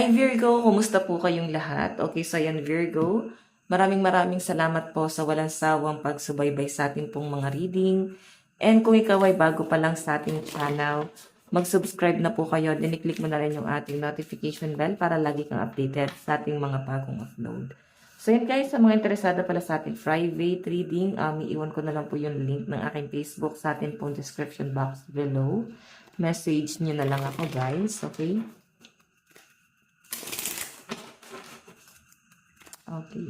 Hi Virgo, kumusta po kayong lahat? Okay, so yan Virgo. Maraming salamat po sa walang sawang pagsubaybay sa ating pong mga reading. And kung ikaw ay bago pa lang sa ating channel, mag-subscribe na po kayo. Diniklik mo na rin yung ating notification bell para lagi kang updated sa ating mga bagong upload. So yan guys, sa mga interesado pala sa ating private reading, iiwan ko na lang po yung link ng aking Facebook sa ating pong description box below. Message nyo na lang ako guys, okay? Okay.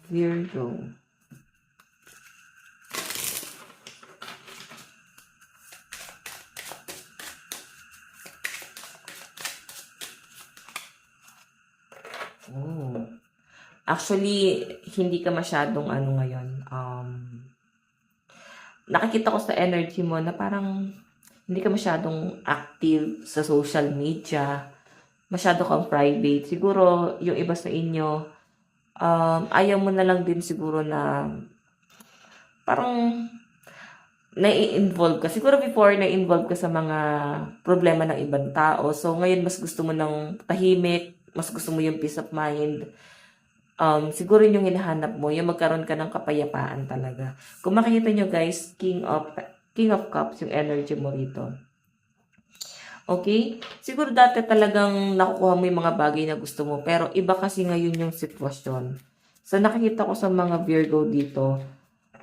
Virgo. Oh. Actually, hindi ka masyadong ngayon. Nakikita ko sa energy mo na parang hindi ka masyadong active sa social media. Masyado kang private. Siguro, yung iba sa inyo, ayaw mo na lang din siguro na parang nai-involve ka. Siguro before, nai-involve ka sa mga problema ng ibang tao. So, ngayon, mas gusto mo ng tahimik, mas gusto mo yung peace of mind. Siguro yung hinahanap mo, yung magkaroon ka ng kapayapaan talaga. Kung makikita nyo guys, King of Cups yung energy mo rito. Okay? Siguro dati talagang nakukuha mo yung mga bagay na gusto mo, pero iba kasi ngayon yung sitwasyon. So nakikita ko sa mga Virgo dito,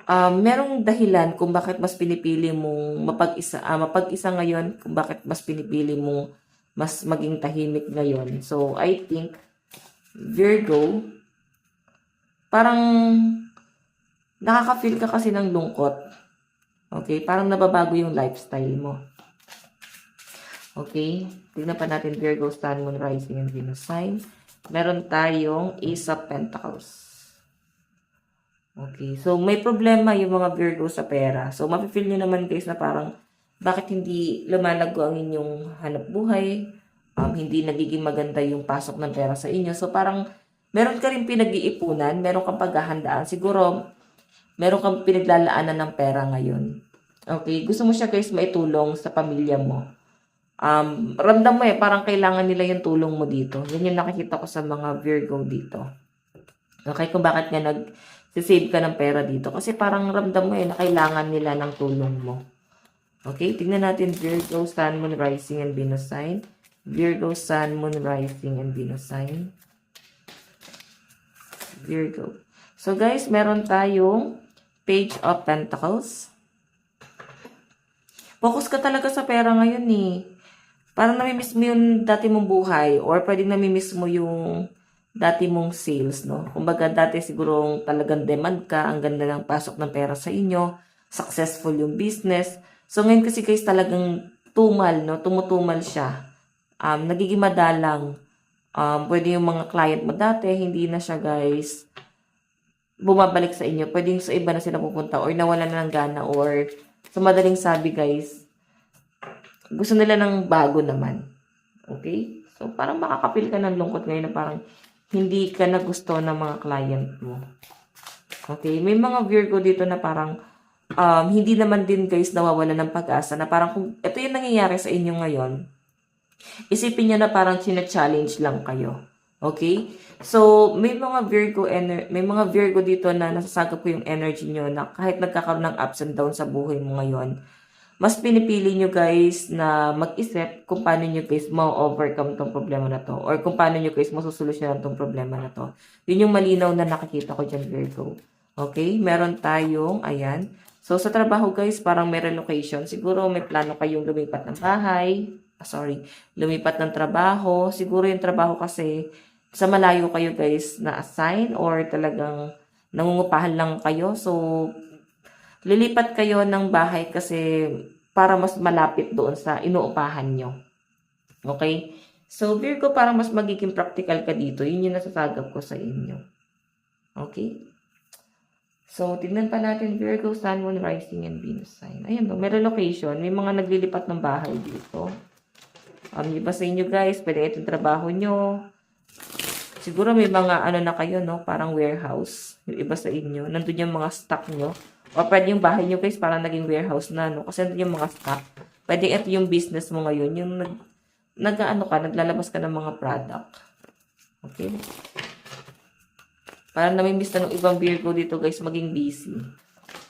merong dahilan kung bakit mas pinipili mong mapag-isa ngayon, kung bakit mas pinipili mong mas maging tahimik ngayon. So I think Virgo, parang nakaka-feel ka kasi ng lungkot. Okay? Parang nababago yung lifestyle mo. Okay? Tignan pa natin Virgo, Sun, Moon, Rising, and Venus sign. Meron tayong Ace of Pentacles. Okay. So, may problema yung mga Virgo sa pera. So, mapifeel nyo naman guys na parang bakit hindi lumalago ang inyong hanap buhay? Hindi nagiging maganda yung pasok ng pera sa inyo. So, parang meron ka rin pinag-iipunan, meron kang paghahandaan. Siguro, meron kang pinaglalaanan ng pera ngayon. Okay? Gusto mo siya guys maitulong sa pamilya mo. Ramdam mo parang kailangan nila yung tulong mo dito. Yan yung nakikita ko sa mga Virgo dito. Okay, kung bakit nga nag-save ka ng pera dito. Kasi parang ramdam mo na kailangan nila ng tulong mo. Okay, tignan natin Virgo, Sun, Moon, Rising, and Venus sign. Virgo, Sun, Moon, Rising, and Venus sign. Virgo. So guys, meron tayong Page of Pentacles. Focus ka talaga sa pera ngayon Parang namimiss mo yung dati mong buhay or pwedeng namimiss mo yung dati mong sales, no? Kumbaga dati siguro talagang demand ka, ang ganda ng pasok ng pera sa inyo, successful yung business. So ngayon kasi guys talagang tumal, no? Tumutumal siya. Nagiging madalang. Pwede yung mga client mo dati, hindi na siya guys bumabalik sa inyo. Pwede sa iba na sila pupunta or nawala na ng gana or sa madaling sabi guys, gusto nila ng bago naman. Okay? So, parang makakapil ka ng lungkot ngayon na parang hindi ka na gusto ng mga client mo. Okay? May mga Virgo dito na parang hindi naman din guys nawawala ng pag-asa na parang kung ito yung nangyayari sa inyo ngayon, isipin nyo na parang china-challenge lang kayo. Okay? So, may mga Virgo dito na nasasagap ko yung energy nyo na kahit nagkakaroon ng ups and downs sa buhay mo ngayon, mas pinipili nyo guys na mag-isip kung paano nyo guys ma-overcome tong problema na to or kung paano nyo guys masusolusyonan tong problema na to. Yun yung malinaw na nakikita ko dyan Virgo. Okay? Meron tayong, ayan. So, sa trabaho guys, parang may relocation. Siguro may plano kayong lumipat ng bahay. Lumipat ng trabaho. Siguro yung trabaho kasi sa malayo kayo guys na assign or talagang nangungupahan lang kayo. So, lilipat kayo ng bahay kasi para mas malapit doon sa inuupahan nyo. Okay? So, Virgo, parang mas magiging practical ka dito. Yun yung nasasagap ko sa inyo. Okay? So, tignan pa natin Virgo, Sun, Moon, Rising, and Venus sign. Ayan ba, may relocation. May mga naglilipat ng bahay dito. Iba sa inyo guys, pwede itong trabaho nyo. Siguro may mga na kayo, no? Parang warehouse. Yung iba sa inyo. Nandun yung mga stock nyo. O pwede yung bahay nyo guys parang naging warehouse na, no? Kasi nandun yung mga stock. Pwede ito yung business mo ngayon. Yung naglalabas ka ng mga product. Okay? Parang namimiss na ng ibang Virgo dito guys maging busy.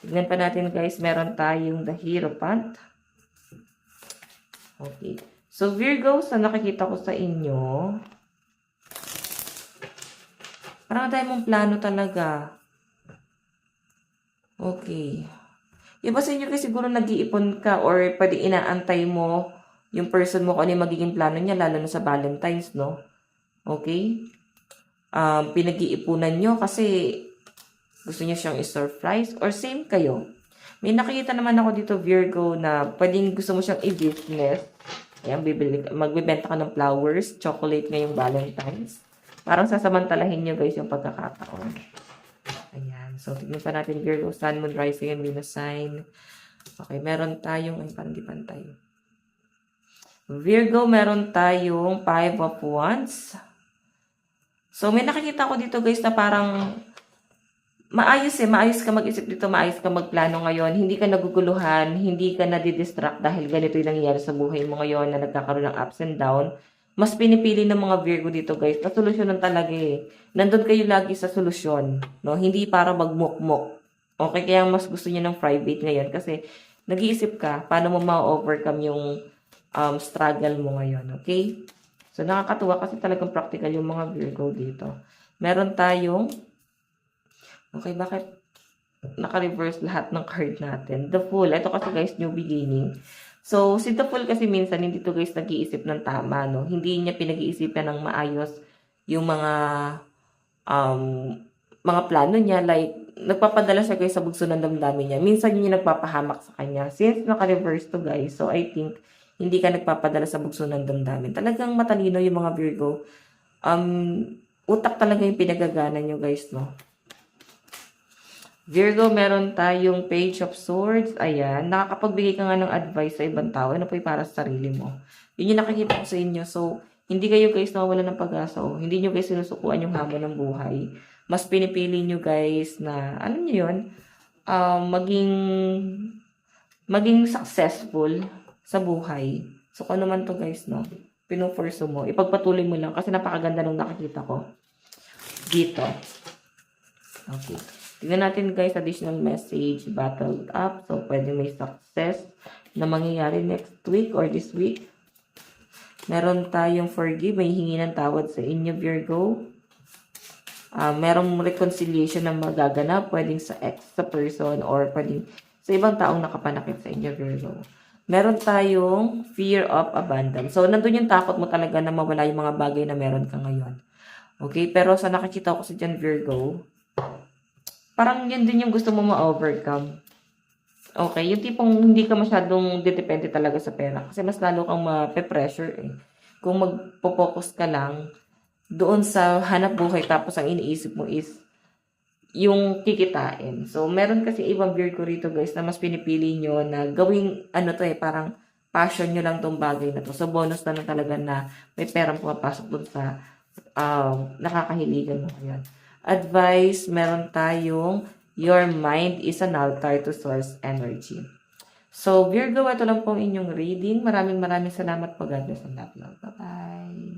Tignan pa natin guys, meron tayong the Hierophant. Okay. So Virgo, sa nakikita ko sa inyo, parang tayo mong plano talaga. Okay. Iba sa inyo kasi siguro nag-iipon ka or pwede inaantay mo yung person mo kung ano yung magiging plano niya, lalo na sa Valentine's, no? Okay? Pinag-iipunan nyo kasi gusto niyo siyang i-surprise or same kayo. May nakikita naman ako dito, Virgo, na pwedeng gusto mo siyang i-business. Ayan, magbibenta ka ng flowers, chocolate ngayong Valentine's. Parang sasamantalahin nyo guys yung pagkakataon. Ayan. So, tignan pa natin Virgo, Sun, Moon, Rising, and Venus sign. Okay, meron tayong, ay parang di pantay. Virgo, meron tayong 5 of Wands. So, may nakikita ko dito guys na parang maayos ka mag-isip dito, maayos ka magplano ngayon, hindi ka naguguluhan, hindi ka nadidistract dahil ganito yung nangyayari sa buhay mo ngayon na nagkakaroon ng ups and down. Mas pinipili ng mga Virgo dito guys, na solusyonan talaga eh. Nandun kayo lagi sa solusyon, no? Hindi para magmukmok. Okay, kaya mas gusto niyo ng private ngayon kasi nag-iisip ka paano mo ma-overcome yung struggle mo ngayon, okay? So, nakakatuwa kasi talagang practical yung mga Virgo dito. Meron tayong okay, bakit naka-reverse lahat ng card natin? The Fool. Ito kasi guys, new beginning. So, si The Fool kasi minsan hindi to guys nag-iisip ng tama, no? Hindi niya pinag-iisipan ng maayos yung mga plano niya. Like, nagpapadala siya guys sa bugso ng damdamin niya. Minsan yun yung nagpapahamak sa kanya. Since naka-reverse to guys, so I think hindi ka nagpapadala sa bugso ng damdamin. Talagang matalino yung mga Virgo. Utak talaga yung pinagagana nyo guys, no? Virgo, meron tayong Page of Swords. Ayan. Nakakapagbigay ka nga ng advice sa ibang tao. Ano po yung para sa sarili mo. Yun yung nakikita ko sa inyo. So, hindi kayo guys nawawala ng pag-asa. Hindi nyo guys sinusukuan yung hamon ng buhay. Mas pinipili nyo guys na, alam nyo yun, maging successful sa buhay. So, kung ano man to guys, no? Pinuforso mo. Ipagpatuloy mo lang kasi napakaganda nung nakikita ko. Dito. Okay. Tignan natin guys, additional message, battled up. So, pwede may success na mangyayari next week or this week. Meron tayong forgive, may hingi ng tawad sa inyo, Virgo. Merong reconciliation na magaganap, pwedeng sa ex, sa person, or pwedeng sa ibang taong nakapanakit sa inyo, Virgo. Meron tayong fear of abundance. So, nandun yung takot mo talaga na mawala yung mga bagay na meron ka ngayon. Okay, pero sa nakikita ko sa dyan, Virgo, parang yun din yung gusto mo ma-overcome. Okay, yung tipong hindi ka masyadong depende talaga sa pera. Kasi mas lalo kang ma-pressure eh. Kung magpo-focus ka lang doon sa hanap buhay tapos ang iniisip mo is yung kikitain. So, meron kasi ibang Virgo rito guys na mas pinipili nyo na gawing parang passion nyo lang tong bagay na to. So, bonus na talaga na may perang pumapasok doon sa nakakahiligan mo ngayon. Advice, meron tayong your mind is an altar to source energy. So, Virgo, ito lang pong inyong reading. Maraming salamat po. God bless and love. Bye-bye.